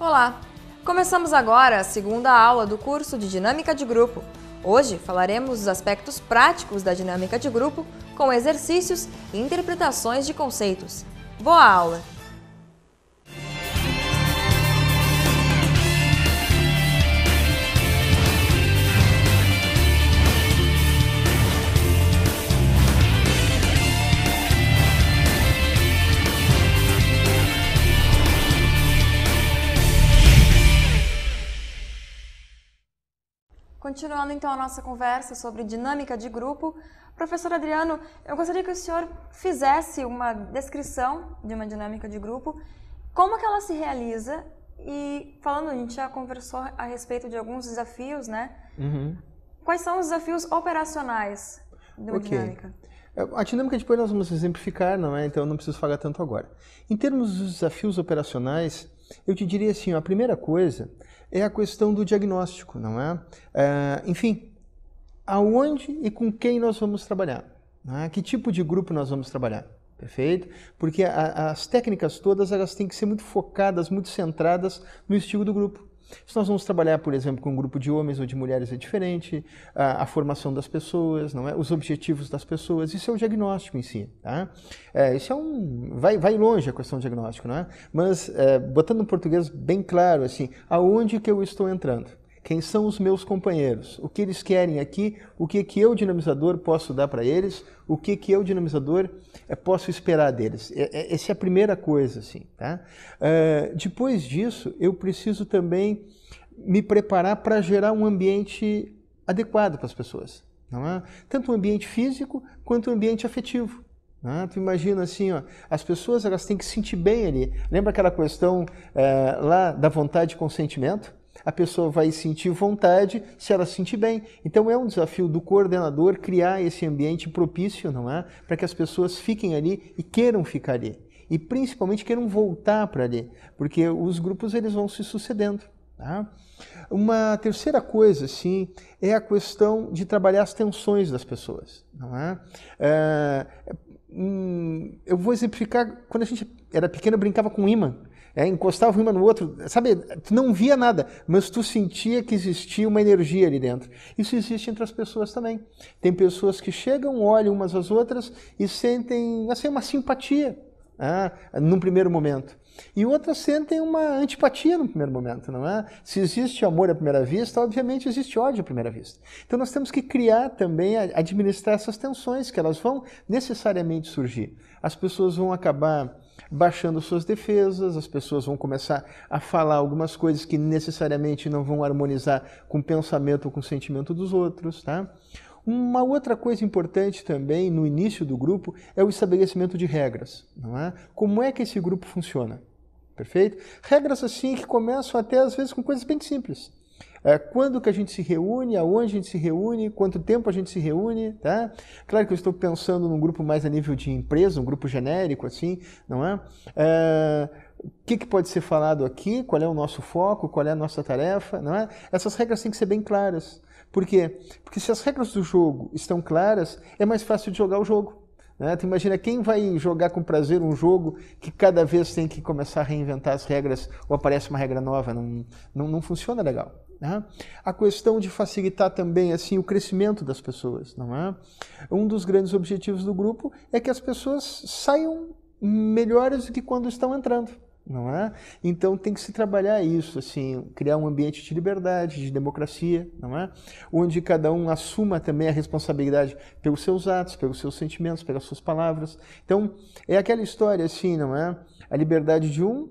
Olá! Começamos agora a segunda aula do curso de Dinâmica de Grupo. Hoje falaremos dos aspectos práticos da dinâmica de grupo com exercícios e interpretações de conceitos. Boa aula! Continuando então a nossa conversa sobre dinâmica de grupo, professor Adriano, eu gostaria que o senhor fizesse uma descrição de uma dinâmica de grupo, como que ela se realiza e, falando, a gente já conversou a respeito de alguns desafios, né? Quais são os desafios operacionais de uma dinâmica? A dinâmica depois nós vamos exemplificar, não é? Então eu não preciso falar tanto agora. Em termos dos desafios operacionais, eu te diria assim, a primeira coisa é a questão do diagnóstico, não é? Enfim, aonde e com quem nós vamos trabalhar? Não é? Que tipo de grupo nós vamos trabalhar? Perfeito? Porque as técnicas todas elas têm que ser muito focadas, muito centradas no estilo do grupo. Se nós vamos trabalhar, por exemplo, com um grupo de homens ou de mulheres é diferente, a formação das pessoas, não é? Os objetivos das pessoas, isso é o diagnóstico em si. Tá? Isso é vai longe a questão do diagnóstico, não é? Mas, botando em português bem claro, assim, aonde que eu estou entrando? Quem são os meus companheiros? O que eles querem aqui? O que eu, dinamizador, posso dar para eles? O que eu, dinamizador, posso esperar deles? Essa é a primeira coisa, assim, tá? Depois disso, eu preciso também me preparar para gerar um ambiente adequado para as pessoas, não é? Tanto o ambiente físico quanto o ambiente afetivo. Tu imagina assim, ó, as pessoas elas têm que se sentir bem ali. Lembra aquela questão lá da vontade e consentimento? A pessoa vai sentir vontade se ela se sentir bem. Então é um desafio do coordenador criar esse ambiente propício, não é? Para que as pessoas fiquem ali e queiram ficar ali. E principalmente queiram voltar para ali, porque os grupos eles vão se sucedendo. Tá? Uma terceira coisa, sim, é a questão de trabalhar as tensões das pessoas, não é? Eu vou exemplificar, quando a gente era pequeno eu brincava com imã. Encostava um no outro, sabe, tu não via nada, mas tu sentia que existia uma energia ali dentro. Isso existe entre as pessoas também. Tem pessoas que chegam, olham umas às outras e sentem assim, uma simpatia num primeiro momento. E outras sentem uma antipatia no primeiro momento, não é? Se existe amor à primeira vista, obviamente existe ódio à primeira vista. Então nós temos que criar também, administrar essas tensões, que elas vão necessariamente surgir. As pessoas vão acabar baixando suas defesas, as pessoas vão começar a falar algumas coisas que necessariamente não vão harmonizar com o pensamento ou com o sentimento dos outros, tá? Uma outra coisa importante também no início do grupo é o estabelecimento de regras, não é? Como é que esse grupo funciona? Perfeito? Regras assim que começam até às vezes com coisas bem simples. Quando que a gente se reúne, aonde a gente se reúne, quanto tempo a gente se reúne, tá? Claro que eu estou pensando num grupo mais a nível de empresa, um grupo genérico, assim, não é? O que pode ser falado aqui, qual é o nosso foco, qual é a nossa tarefa, não é? Essas regras têm que ser bem claras. Por quê? Porque se as regras do jogo estão claras, é mais fácil de jogar o jogo. Tu imagina quem vai jogar com prazer um jogo que cada vez tem que começar a reinventar as regras ou aparece uma regra nova, não funciona legal. A questão de facilitar também assim o crescimento das pessoas, não é? Um dos grandes objetivos do grupo é que as pessoas saiam melhores do que quando estão entrando, não é? Então tem que se trabalhar isso, assim, criar um ambiente de liberdade, de democracia, não é? Onde cada um assuma também a responsabilidade pelos seus atos, pelos seus sentimentos, pelas suas palavras. Então é aquela história assim, não é? A liberdade de um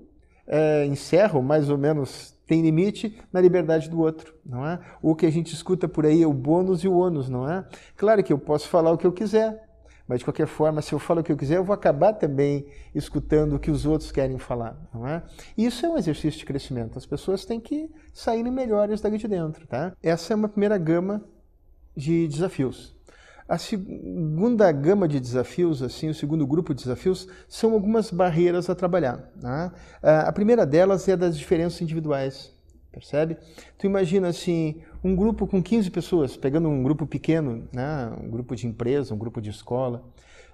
encerra, ou mais ou menos tem limite na liberdade do outro, não é? O que a gente escuta por aí é o bônus e o ônus, não é? Claro que eu posso falar o que eu quiser, mas de qualquer forma, se eu falo o que eu quiser, eu vou acabar também escutando o que os outros querem falar, não é? E isso é um exercício de crescimento, as pessoas têm que saírem melhores daqui de dentro, tá? Essa é uma primeira gama de desafios. A segunda gama de desafios, assim, o segundo grupo de desafios, são algumas barreiras a trabalhar. Né? A primeira delas é das diferenças individuais, percebe? Tu imagina assim, um grupo com 15 pessoas, pegando um grupo pequeno, né? Um grupo de empresa, um grupo de escola,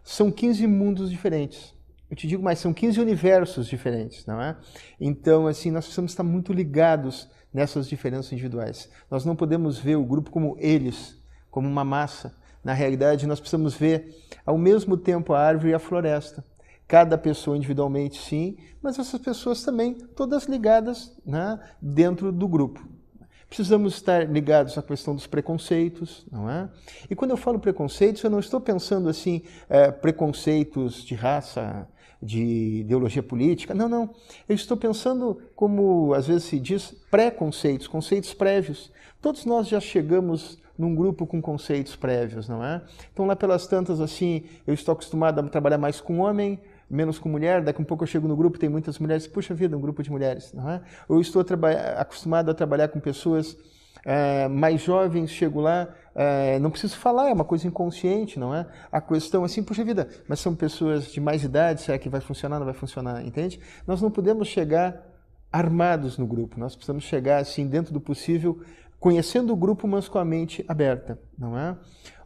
são 15 mundos diferentes. Eu te digo mais, são 15 universos diferentes, não é? Então, assim, nós precisamos estar muito ligados nessas diferenças individuais. Nós não podemos ver o grupo como eles, como uma massa. Na realidade, nós precisamos ver ao mesmo tempo a árvore e a floresta. Cada pessoa individualmente, sim, mas essas pessoas também, todas ligadas, né, dentro do grupo. Precisamos estar ligados à questão dos preconceitos, não é? E quando eu falo preconceitos, eu não estou pensando assim, preconceitos de raça, de ideologia política, não, não. Eu estou pensando, como às vezes se diz, pré-conceitos, conceitos prévios. Todos nós já chegamos num grupo com conceitos prévios, não é? Então lá pelas tantas, assim, eu estou acostumado a trabalhar mais com homem, menos com mulher, daqui a um pouco eu chego no grupo, tem muitas mulheres, puxa vida, um grupo de mulheres, não é? Ou eu estou acostumado a trabalhar com pessoas mais jovens, chego lá, não preciso falar, é uma coisa inconsciente, não é? A questão assim, puxa vida, mas são pessoas de mais idade, será que vai funcionar, não vai funcionar, entende? Nós não podemos chegar armados no grupo, nós precisamos chegar assim, dentro do possível, conhecendo o grupo, mas com a mente aberta, não é?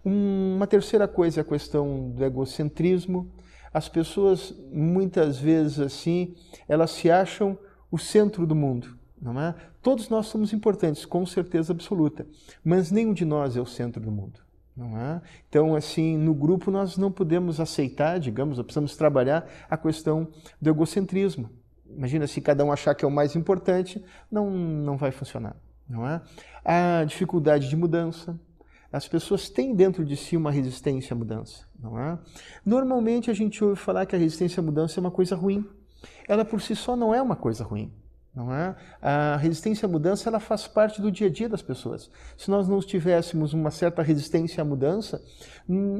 Uma terceira coisa é a questão do egocentrismo. As pessoas, muitas vezes assim, elas se acham o centro do mundo, não é? Todos nós somos importantes, com certeza absoluta, mas nenhum de nós é o centro do mundo, não é? Então, assim, no grupo nós não podemos aceitar, digamos, nós precisamos trabalhar a questão do egocentrismo. Imagina se cada um achar que é o mais importante, não vai funcionar, não é? A dificuldade de mudança. As pessoas têm dentro de si uma resistência à mudança, não é? Normalmente a gente ouve falar que a resistência à mudança é uma coisa ruim. Ela por si só não é uma coisa ruim, não é? A resistência à mudança, ela faz parte do dia a dia das pessoas. Se nós não tivéssemos uma certa resistência à mudança,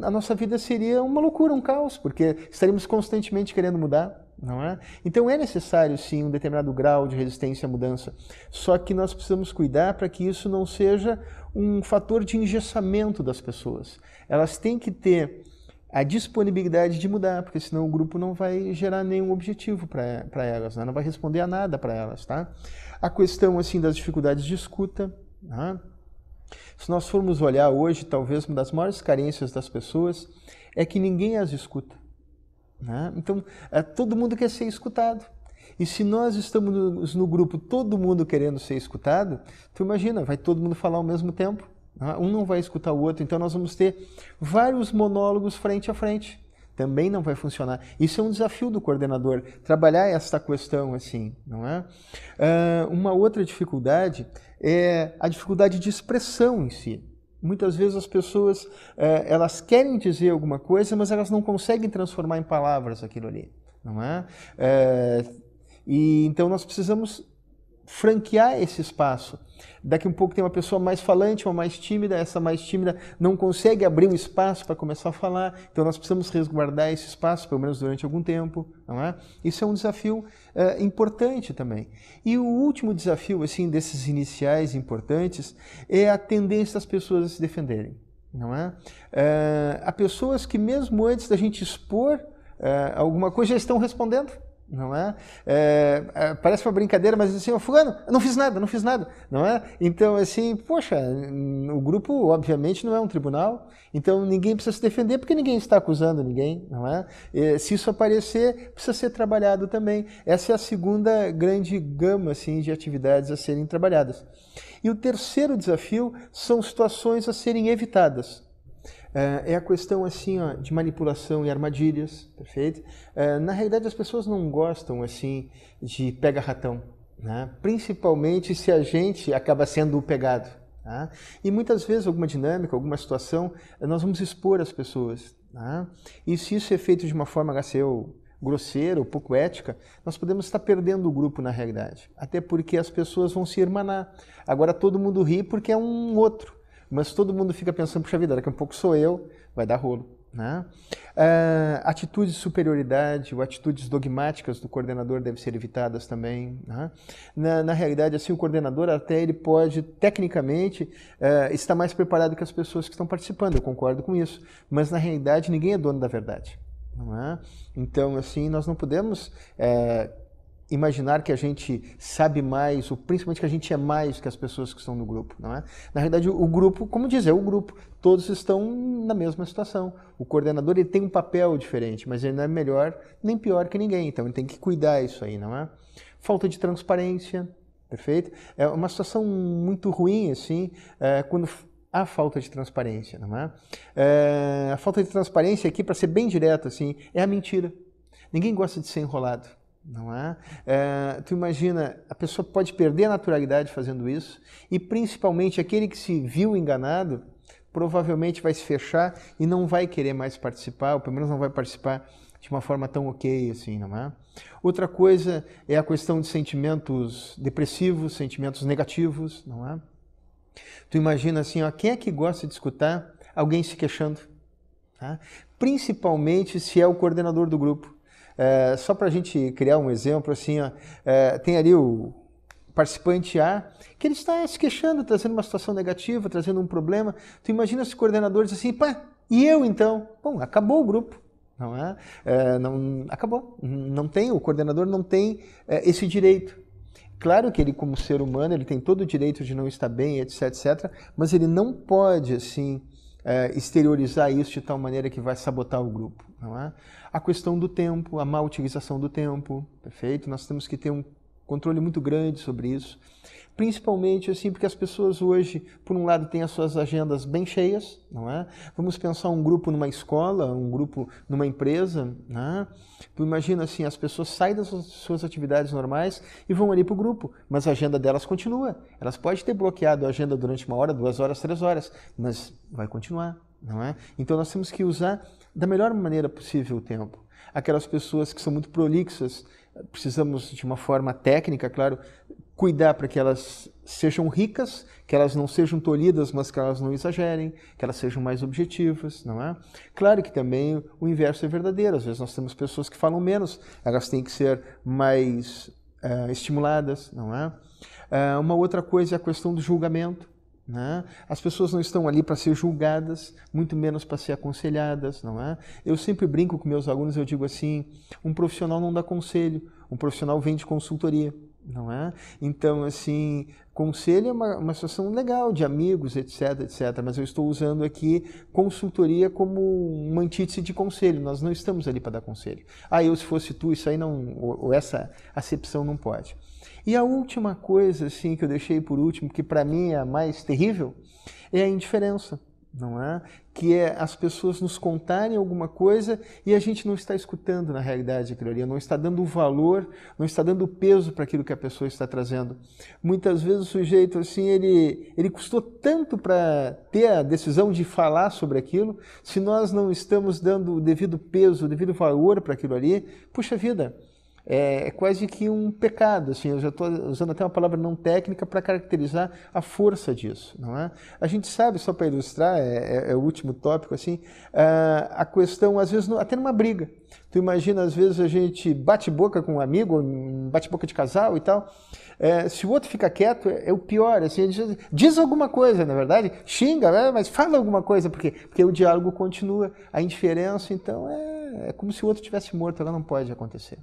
a nossa vida seria uma loucura, um caos, porque estaríamos constantemente querendo mudar, não é? Então é necessário sim um determinado grau de resistência à mudança. Só que nós precisamos cuidar para que isso não seja um fator de engessamento das pessoas. Elas têm que ter a disponibilidade de mudar, porque senão o grupo não vai gerar nenhum objetivo para elas, né? Não vai responder a nada para elas, tá? A questão assim das dificuldades de escuta, né? Se nós formos olhar hoje, talvez uma das maiores carências das pessoas é que ninguém as escuta, né? Então, todo mundo quer ser escutado. E se nós estamos no grupo, todo mundo querendo ser escutado, tu imagina, vai todo mundo falar ao mesmo tempo, né? Um não vai escutar o outro, então nós vamos ter vários monólogos frente a frente. Também não vai funcionar. Isso é um desafio do coordenador, trabalhar essa questão assim, não é? Uma outra dificuldade é a dificuldade de expressão em si. Muitas vezes as pessoas, elas querem dizer alguma coisa, mas elas não conseguem transformar em palavras aquilo ali, não é? E então nós precisamos franquear esse espaço. Daqui a um pouco tem uma pessoa mais falante, uma mais tímida, essa mais tímida não consegue abrir um espaço para começar a falar, então nós precisamos resguardar esse espaço, pelo menos durante algum tempo, não é? Isso é um desafio importante também. E o último desafio, assim, desses iniciais importantes, é a tendência das pessoas a se defenderem, não é? Há pessoas que mesmo antes da gente expor alguma coisa já estão respondendo, não é? Parece uma brincadeira, mas assim, fulano, não fiz nada, não é? Então, assim, poxa, o grupo, obviamente, não é um tribunal, então ninguém precisa se defender porque ninguém está acusando ninguém, não é? Se isso aparecer, precisa ser trabalhado também. Essa é a segunda grande gama, assim, de atividades a serem trabalhadas. E o terceiro desafio são situações a serem evitadas. É a questão assim, ó, de manipulação e armadilhas, perfeito? Na realidade, as pessoas não gostam assim de pega-ratão, né? Principalmente se a gente acaba sendo o pegado. Tá? E muitas vezes, alguma dinâmica, alguma situação, nós vamos expor as pessoas. Tá? E se isso é feito de uma forma grosseira ou pouco ética, nós podemos estar perdendo o grupo na realidade. Até porque as pessoas vão se irmanar. Agora todo mundo ri porque é um outro. Mas todo mundo fica pensando, puxa vida, daqui a pouco sou eu, vai dar rolo. Né? Atitudes de superioridade ou atitudes dogmáticas do coordenador devem ser evitadas também. Né? Na realidade, assim, o coordenador até ele pode, tecnicamente, estar mais preparado que as pessoas que estão participando, eu concordo com isso. Mas, na realidade, ninguém é dono da verdade. Não é? Então, assim, nós não podemos imaginar que a gente sabe mais, ou principalmente que a gente é mais que as pessoas que estão no grupo, não é? Na realidade, o grupo, como diz, é o grupo. Todos estão na mesma situação. O coordenador ele tem um papel diferente, mas ele não é melhor nem pior que ninguém. Então, ele tem que cuidar isso aí, não é? Falta de transparência, perfeito? É uma situação muito ruim, assim, quando há falta de transparência, não é? A falta de transparência aqui, para ser bem direto, assim, é a mentira. Ninguém gosta de ser enrolado. Não é? Tu imagina, a pessoa pode perder a naturalidade fazendo isso e principalmente aquele que se viu enganado provavelmente vai se fechar e não vai querer mais participar, ou pelo menos não vai participar de uma forma tão ok assim, não é? Outra coisa é a questão de sentimentos depressivos, sentimentos negativos, não é? Tu imagina assim, ó, quem é que gosta de escutar alguém se queixando? Tá? Principalmente se é o coordenador do grupo. Só para a gente criar um exemplo, assim, ó, tem ali o participante A, que ele está se queixando, trazendo uma situação negativa, trazendo um problema. Tu imagina esse coordenador diz assim, pá, e eu então? Bom, acabou o grupo, não é? Não, acabou. Não tem, o coordenador não tem esse direito. Claro que ele, como ser humano, ele tem todo o direito de não estar bem, etc, etc, mas ele não pode, assim, exteriorizar isso de tal maneira que vai sabotar o grupo, não é? A questão do tempo, a má utilização do tempo, perfeito? Nós temos que ter um controle muito grande sobre isso, principalmente assim porque as pessoas hoje, por um lado, têm as suas agendas bem cheias, não é? Vamos pensar um grupo numa escola, um grupo numa empresa, né? Tu imagina assim, as pessoas saem das suas atividades normais e vão ali para o grupo, mas a agenda delas continua. Elas podem ter bloqueado a agenda durante 1 hora, 2 horas, 3 horas, mas vai continuar, não é? Então nós temos que usar da melhor maneira possível o tempo. Aquelas pessoas que são muito prolixas, precisamos de uma forma técnica, claro, cuidar para que elas sejam ricas, que elas não sejam tolhidas, mas que elas não exagerem, que elas sejam mais objetivas, não é? Claro que também o inverso é verdadeiro. Às vezes nós temos pessoas que falam menos, elas têm que ser mais estimuladas, não é? Uma outra coisa é a questão do julgamento. Né? As pessoas não estão ali para ser julgadas, muito menos para ser aconselhadas, não é? Eu sempre brinco com meus alunos, eu digo assim, um profissional não dá conselho, um profissional vende consultoria, não é? Então, assim, conselho é uma situação legal, de amigos, etc, etc, mas eu estou usando aqui consultoria como uma antítese de conselho, nós não estamos ali para dar conselho. Eu se fosse tu, isso aí não, ou essa acepção não pode. E a última coisa, assim, que eu deixei por último, que para mim é a mais terrível, é a indiferença, não é? Que é as pessoas nos contarem alguma coisa e a gente não está escutando na realidade aquilo ali, não está dando valor, não está dando peso para aquilo que a pessoa está trazendo. Muitas vezes o sujeito, assim, ele custou tanto para ter a decisão de falar sobre aquilo, se nós não estamos dando o devido peso, o devido valor para aquilo ali, puxa vida, é quase que um pecado, assim, eu já estou usando até uma palavra não técnica para caracterizar a força disso, não é? A gente sabe, só para ilustrar, é o último tópico, assim, a questão, às vezes, até numa briga. Tu imagina, às vezes, a gente bate boca com um amigo, bate boca de casal e tal, se o outro fica quieto, é o pior, assim, ele diz alguma coisa, na verdade, xinga, mas fala alguma coisa, porque o diálogo continua, a indiferença, então, é como se o outro tivesse morto, ela não pode acontecer.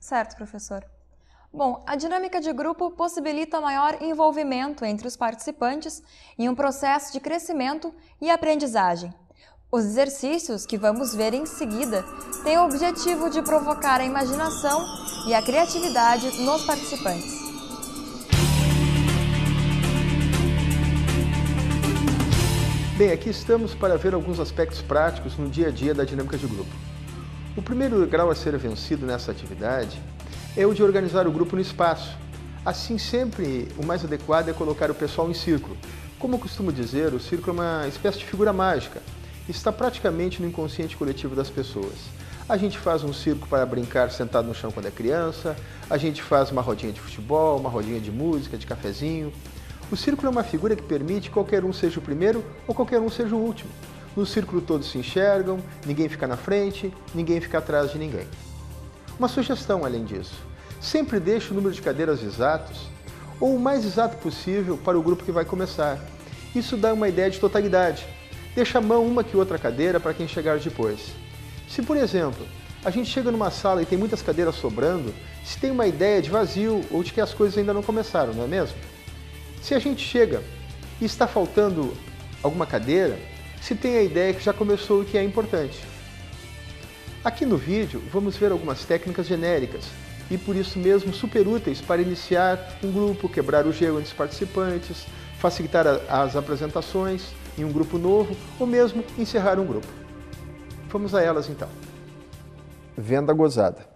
Certo, professor. Bom, a dinâmica de grupo possibilita maior envolvimento entre os participantes em um processo de crescimento e aprendizagem. Os exercícios que vamos ver em seguida têm o objetivo de provocar a imaginação e a criatividade nos participantes. Bem, aqui estamos para ver alguns aspectos práticos no dia a dia da dinâmica de grupo. O primeiro grau a ser vencido nessa atividade é o de organizar o grupo no espaço. Assim, sempre o mais adequado é colocar o pessoal em círculo. Como eu costumo dizer, o círculo é uma espécie de figura mágica. Está praticamente no inconsciente coletivo das pessoas. A gente faz um círculo para brincar sentado no chão quando é criança, a gente faz uma rodinha de futebol, uma rodinha de música, de cafezinho. O círculo é uma figura que permite que qualquer um seja o primeiro ou qualquer um seja o último. No círculo todos se enxergam, ninguém fica na frente, ninguém fica atrás de ninguém. Uma sugestão além disso, sempre deixe o número de cadeiras exatos, ou o mais exato possível para o grupo que vai começar. Isso dá uma ideia de totalidade. Deixa à mão uma que outra cadeira para quem chegar depois. Se, por exemplo, A gente chega numa sala e tem muitas cadeiras sobrando, se tem uma ideia de vazio ou de que as coisas ainda não começaram, não é mesmo? Se a gente chega e está faltando alguma cadeira, se tem a ideia que já começou o que é importante. Aqui no vídeo vamos ver algumas técnicas genéricas e por isso mesmo super úteis para iniciar um grupo, quebrar o gelo entre os participantes, facilitar as apresentações em um grupo novo ou mesmo encerrar um grupo. Vamos a elas então. Venda gozada.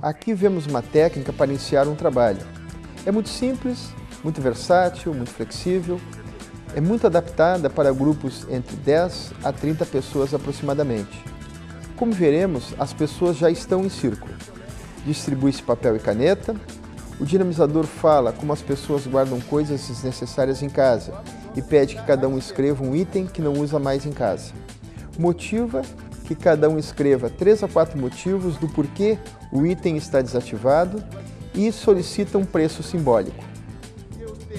Aqui vemos uma técnica para iniciar um trabalho. É muito simples, muito versátil, muito flexível, é muito adaptada para grupos entre 10 a 30 pessoas aproximadamente. Como veremos, as pessoas já estão em círculo. Distribui-se papel e caneta, o dinamizador fala como as pessoas guardam coisas desnecessárias em casa e pede que cada um escreva um item que não usa mais em casa. Motiva que cada um escreva 3 a 4 motivos do porquê o item está desativado e solicita um preço simbólico.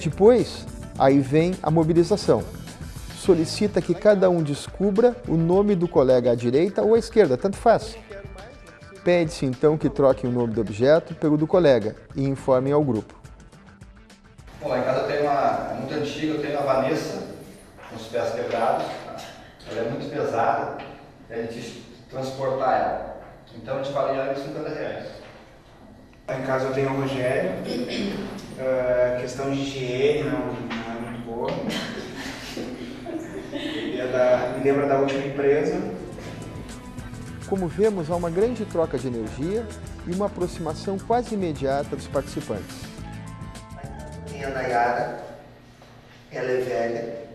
Depois, aí vem a mobilização. Solicita que cada um descubra o nome do colega à direita ou à esquerda, tanto faz. Pede-se então que troquem o nome do objeto pelo do colega e informem ao grupo. Bom, lá em casa eu tenho uma, muito antiga, eu tenho a Vanessa, com os pés quebrados. Ela é muito pesada, e a gente transportar ela. Então a gente fala em R$50. Lá em casa eu tenho o Rogério, questão de higiene não é muito boa. Me lembra da última empresa. Como vemos, há uma grande troca de energia e uma aproximação quase imediata dos participantes. Tem a Nayara, ela é velha,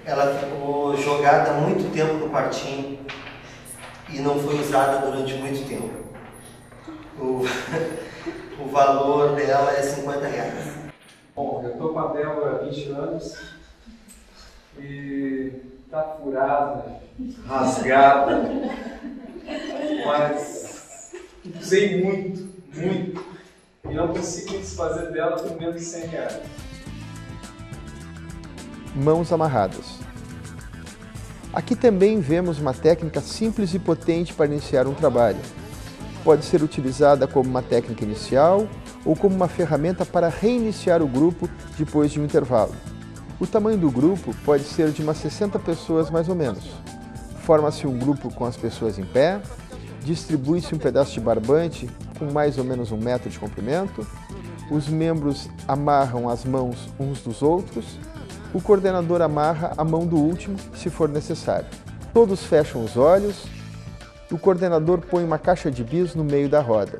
ela ficou jogada há muito tempo no quartinho e não foi usada durante muito tempo. O valor dela é R$50. Bom, eu estou com a Débora há 20 anos e está furada, rasgada, mas usei muito e não consigo me desfazer dela por menos de R$100. Mãos amarradas. Aqui também vemos uma técnica simples e potente para iniciar um trabalho. Pode ser utilizada como uma técnica inicial ou como uma ferramenta para reiniciar o grupo depois de um intervalo. O tamanho do grupo pode ser de umas 60 pessoas mais ou menos. Forma-se um grupo com as pessoas em pé, distribui-se um pedaço de barbante com mais ou menos 1 metro de comprimento, os membros amarram as mãos uns dos outros, o coordenador amarra a mão do último, se for necessário. Todos fecham os olhos, o coordenador põe uma caixa de bis no meio da roda.